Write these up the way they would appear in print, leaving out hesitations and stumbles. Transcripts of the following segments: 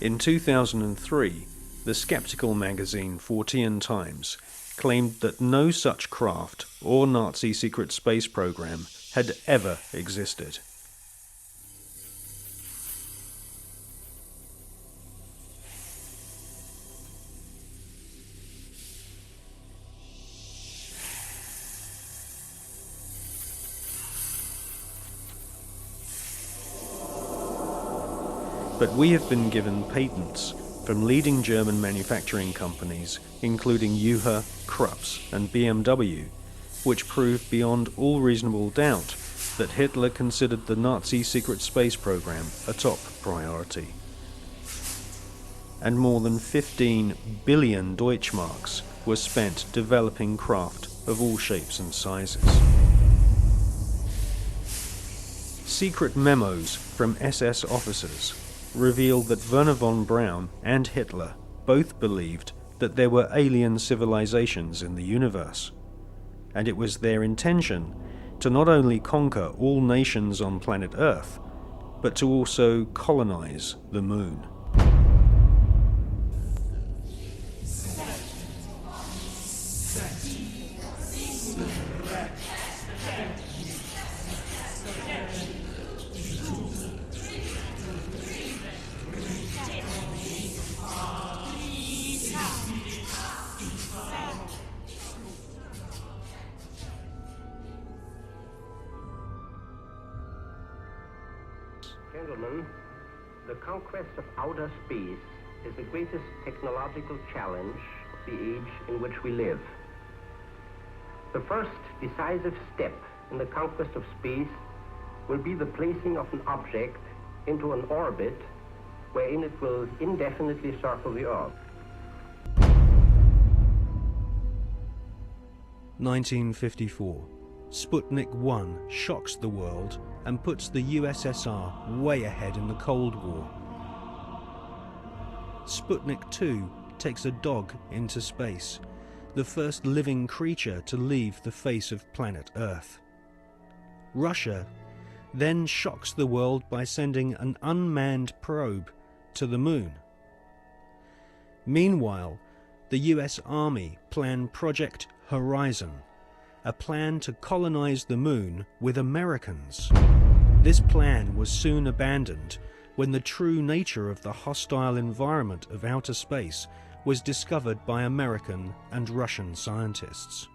In 2003, the skeptical magazine Fortean Times claimed that no such craft or Nazi secret space program had ever existed. But we have been given patents from leading German manufacturing companies, including Juha, Krups and BMW, which prove beyond all reasonable doubt that Hitler considered the Nazi secret space program a top priority. And more than 15 billion Deutschmarks were spent developing craft of all shapes and sizes. Secret memos from SS officers revealed that Werner von Braun and Hitler both believed that there were alien civilizations in the universe, and it was their intention to not only conquer all nations on planet Earth, but to also colonize the moon. Gentlemen, the conquest of outer space is the greatest technological challenge of the age in which we live. The first decisive step in the conquest of space will be the placing of an object into an orbit wherein it will indefinitely circle the Earth. 1954. Sputnik 1 shocks the world and puts the USSR way ahead in the Cold War. Sputnik 2 takes a dog into space, the first living creature to leave the face of planet Earth. Russia then shocks the world by sending an unmanned probe to the moon. Meanwhile, the US Army plan Project Horizon, a plan to colonize the moon with Americans. This plan was soon abandoned when the true nature of the hostile environment of outer space was discovered by American and Russian scientists.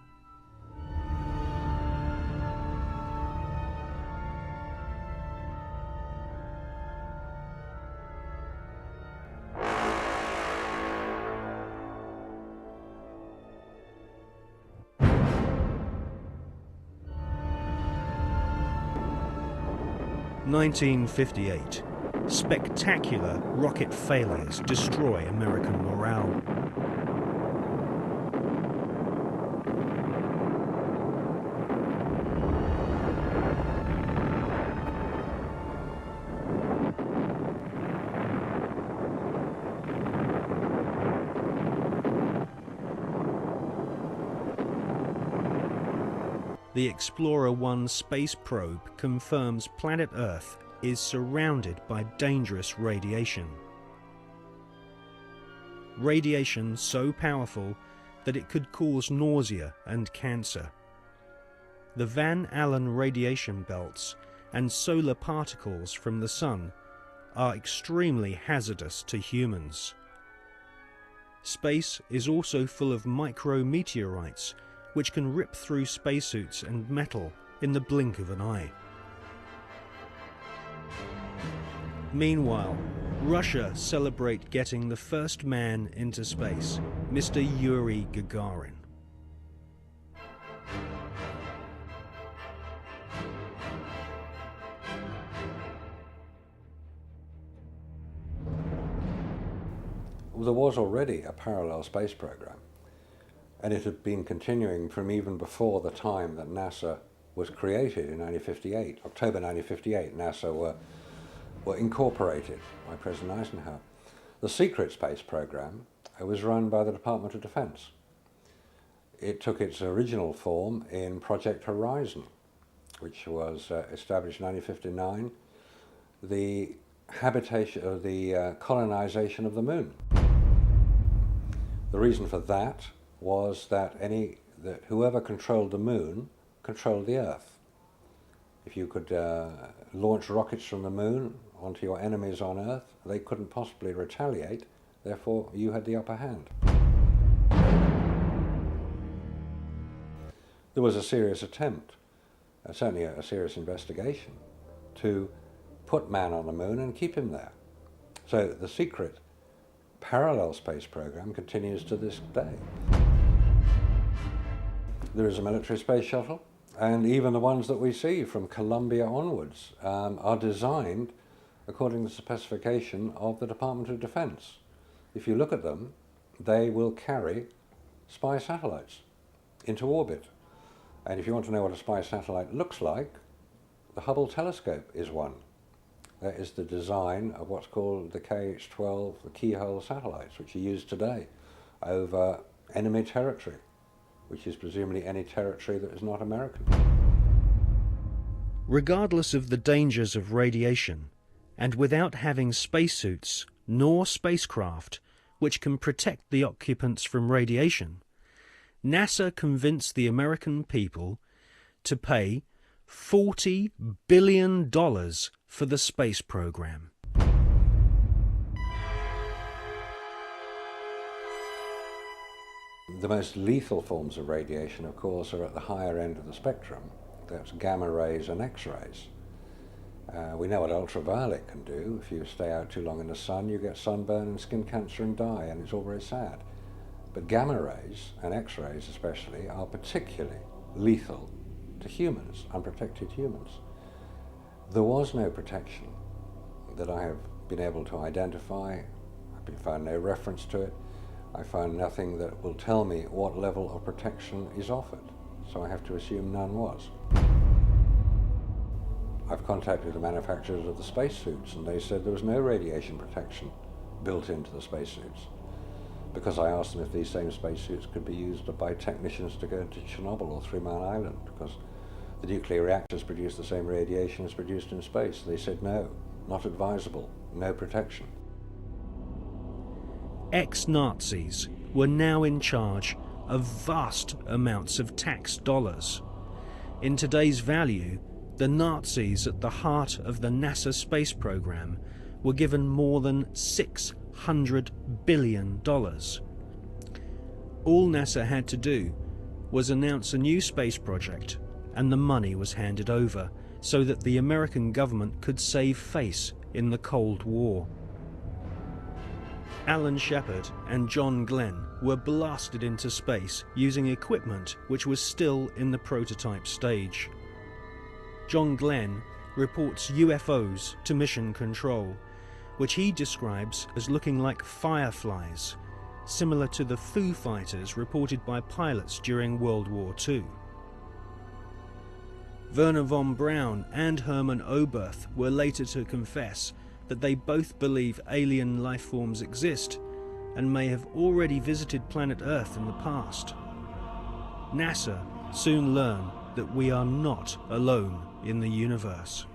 (1958). Spectacular rocket failures destroy American morale. The Explorer 1 space probe confirms planet Earth is surrounded by dangerous radiation. Radiation so powerful that it could cause nausea and cancer. The Van Allen radiation belts and solar particles from the Sun are extremely hazardous to humans. Space is also full of micrometeorites which can rip through spacesuits and metal in the blink of an eye. Meanwhile, Russia celebrate getting the first man into space, Mr. Yuri Gagarin. There was already a parallel space program, and it had been continuing from even before the time that NASA was created in 1958. October 1958, NASA were incorporated by President Eisenhower. The secret space program was run by the Department of Defense. It took its original form in Project Horizon, which was established in 1959. The habitation, or the colonization of the moon. The reason for that was that whoever controlled the moon controlled the Earth. If you could launch rockets from the moon onto your enemies on Earth, they couldn't possibly retaliate, therefore you had the upper hand. There was a serious attempt, certainly a serious investigation, to put man on the moon and keep him there. So the secret parallel space program continues to this day. There is a military space shuttle, and even the ones that we see from Columbia onwards are designed according to the specification of the Department of Defense. If you look at them, they will carry spy satellites into orbit. And if you want to know what a spy satellite looks like, the Hubble telescope is one. That is the design of what's called the KH-12, the keyhole satellites, which are used today over enemy territory, which is presumably any territory that is not American. Regardless of the dangers of radiation, and without having spacesuits nor spacecraft which can protect the occupants from radiation, NASA convinced the American people to pay $40 billion for the space program. The most lethal forms of radiation, of course, are at the higher end of the spectrum. That's gamma rays and X-rays. We know what ultraviolet can do. If you stay out too long in the sun, you get sunburn and skin cancer and die, and it's all very sad. But gamma rays, and X-rays especially, are particularly lethal to humans, unprotected humans. There was no protection that I have been able to identify. I've found no reference to it. I found nothing that will tell me what level of protection is offered, so I have to assume none was. I've contacted the manufacturers of the spacesuits, and they said there was no radiation protection built into the spacesuits, because I asked them if these same spacesuits could be used by technicians to go to Chernobyl or 3 Mile Island, because the nuclear reactors produce the same radiation as produced in space. They said no, not advisable, no protection. Ex-Nazis were now in charge of vast amounts of tax dollars. In today's value, the Nazis at the heart of the NASA space program were given more than $600 billion. All NASA had to do was announce a new space project, and the money was handed over so that the American government could save face in the Cold War. Alan Shepard and John Glenn were blasted into space using equipment which was still in the prototype stage. John Glenn reports UFOs to Mission Control, which he describes as looking like fireflies, similar to the Foo Fighters reported by pilots during World War II. Werner von Braun and Hermann Oberth were later to confess that they both believe alien life forms exist and may have already visited planet Earth in the past. NASA soon learned that we are not alone in the universe.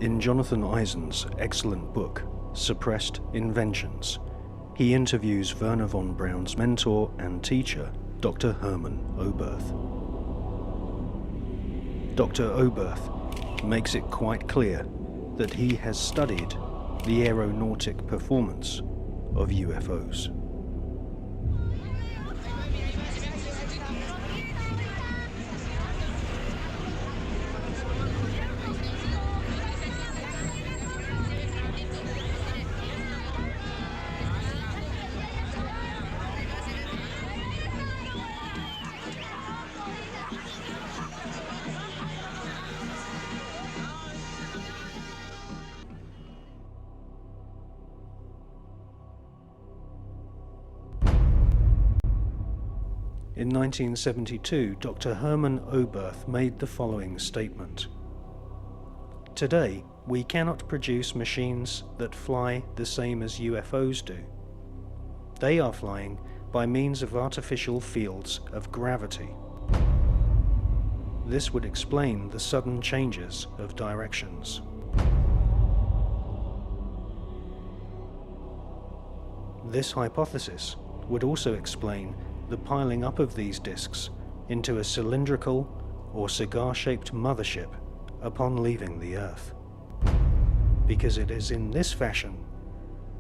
In Jonathan Eisen's excellent book, Suppressed Inventions, he interviews Wernher von Braun's mentor and teacher, Dr. Hermann Oberth. Dr. Oberth makes it quite clear that he has studied the aeronautic performance of UFOs. In 1972, Dr. Hermann Oberth made the following statement. Today, we cannot produce machines that fly the same as UFOs do. They are flying by means of artificial fields of gravity. This would explain the sudden changes of directions. This hypothesis would also explain the piling up of these disks into a cylindrical or cigar-shaped mothership upon leaving the Earth. Because it is in this fashion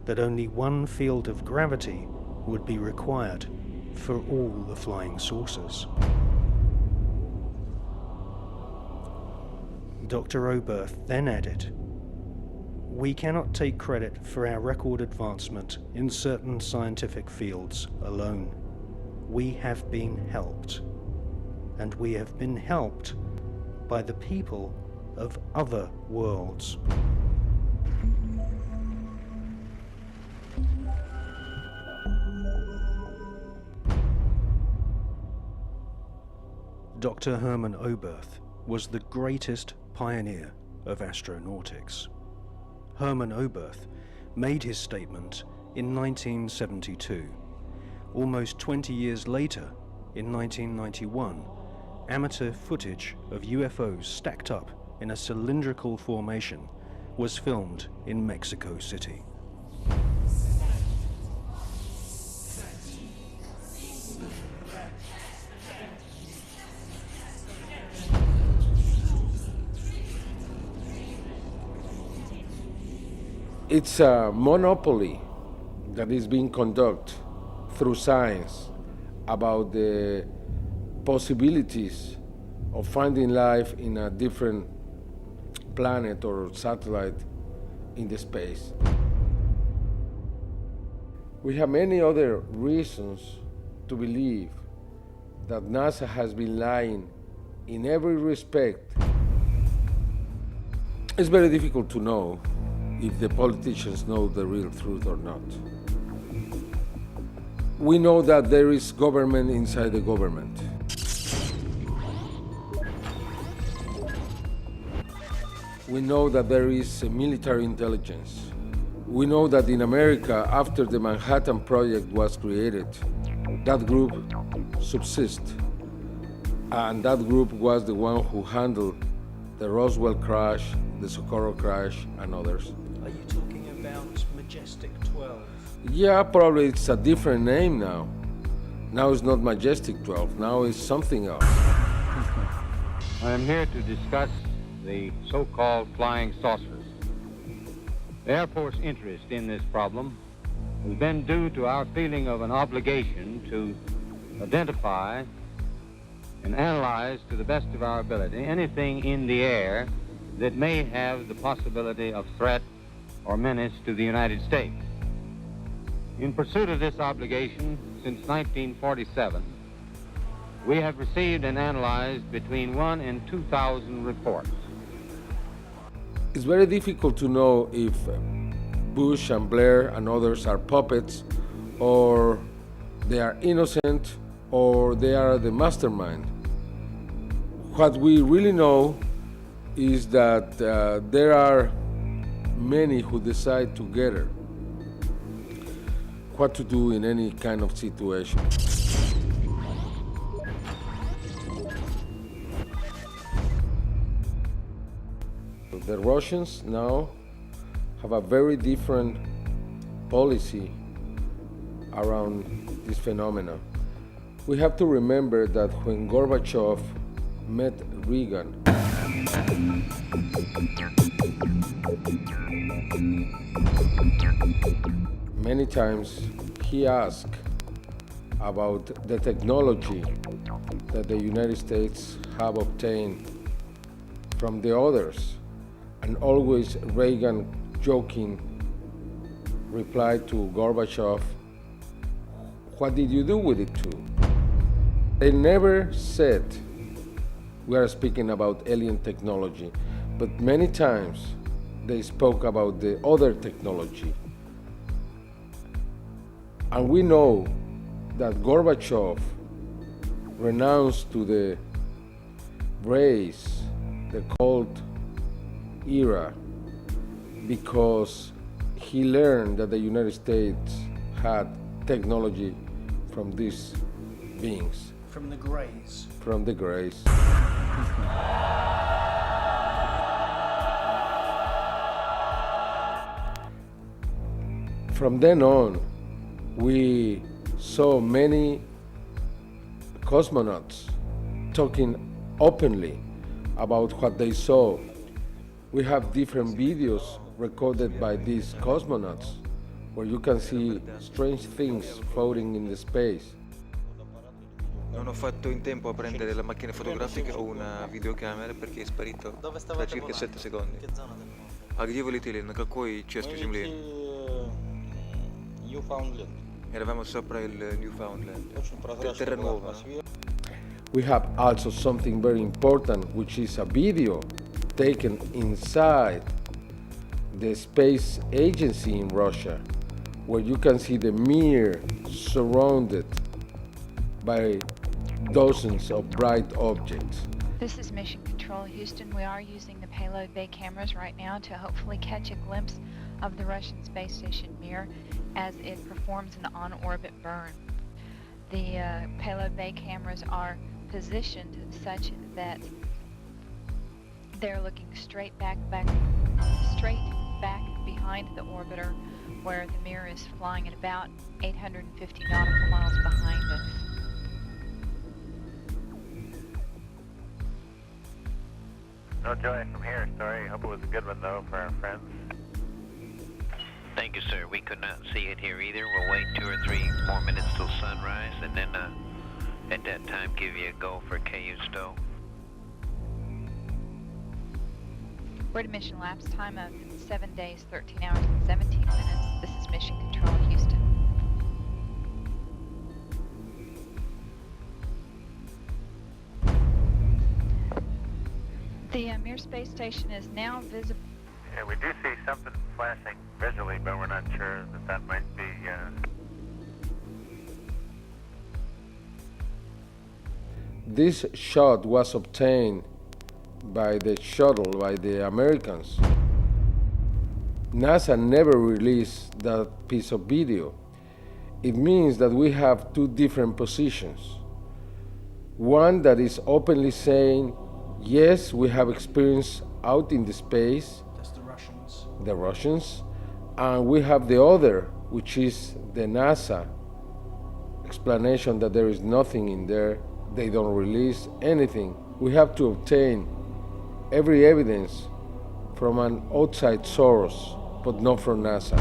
that only one field of gravity would be required for all the flying saucers. Dr. Oberth then added, "We cannot take credit for our record advancement in certain scientific fields alone. We have been helped, and we have been helped by the people of other worlds." Dr. Hermann Oberth was the greatest pioneer of astronautics. Hermann Oberth made his statement in 1972. Almost 20 years later, in 1991, amateur footage of UFOs stacked up in a cylindrical formation was filmed in Mexico City. It's a monopoly that is being conducted through science about the possibilities of finding life in a different planet or satellite in the space. We have many other reasons to believe that NASA has been lying in every respect. It's very difficult to know if the politicians know the real truth or not. We know that there is government inside the government. We know that there is military intelligence. We know that in America, after the Manhattan Project was created, that group subsists. And that group was the one who handled the Roswell crash, the Socorro crash, and others. Are you talking about Majestic 12? Yeah, probably it's a different name now. Now it's not Majestic 12, now it's something else. I am here to discuss the so-called flying saucers. The Air Force interest in this problem has been due to our feeling of an obligation to identify and analyze to the best of our ability anything in the air that may have the possibility of threat or menace to the United States. In pursuit of this obligation, since 1947, we have received and analyzed between 1,000 and 2,000 reports. It's very difficult to know if Bush and Blair and others are puppets, or they are innocent, or they are the mastermind. What we really know is that there are many who decide together what to do in any kind of situation. the Russians now have a very different policy around this phenomena. We have to remember that when Gorbachev met Reagan, many times he asked about the technology that the United States have obtained from the others, and always Reagan joking replied to Gorbachev, "What did you do with it too?" They never said we are speaking about alien technology, but many times they spoke about the other technology. And we know that Gorbachev renounced to the race, the Cold era, because he learned that the United States had technology from these beings. From the Greys. From the Greys. From then on, we saw many cosmonauts talking openly about what they saw. We have different videos recorded by these cosmonauts where you can see strange things floating in the space. Non ho fatto in tempo a prendere la macchina fotografica o una videocamera perché è sparito da circa 7 secondi. А где вы летели? На какой части Земли? Eravamo sopra il Newfoundland. Terra nuova. We have also something very important, which is a video taken inside the space agency in Russia, where you can see the Mir surrounded by dozens of bright objects. This is Mission Control Houston. We are using the payload bay cameras right now to hopefully catch a glimpse of the Russian space station Mir as it performs an on-orbit burn. The payload bay cameras are positioned such that they're looking straight back behind the orbiter, where the Mir is flying at about 850 nautical miles behind us. No joy from here, sorry. Hope it was a good one though for our friends. Thank you, sir. We could not see it here either. We'll wait 2 or 3 more minutes till sunrise, and then at that time give you a go for KU stow. We're at a mission lapse time of 7 days, 13 hours, and 17 minutes. This is Mission Control Houston. The Mir space station is now visible. Yeah, we do see something flashing visually, but we're not sure that might be... This shot was obtained by the shuttle, by the Americans. NASA never released that piece of video. It means that we have 2 different positions. One that is openly saying, yes, we have experience out in the space. That's the Russians. The Russians. And we have the other, which is the NASA explanation that there is nothing in there. They don't release anything. We have to obtain every evidence from an outside source, but not from NASA.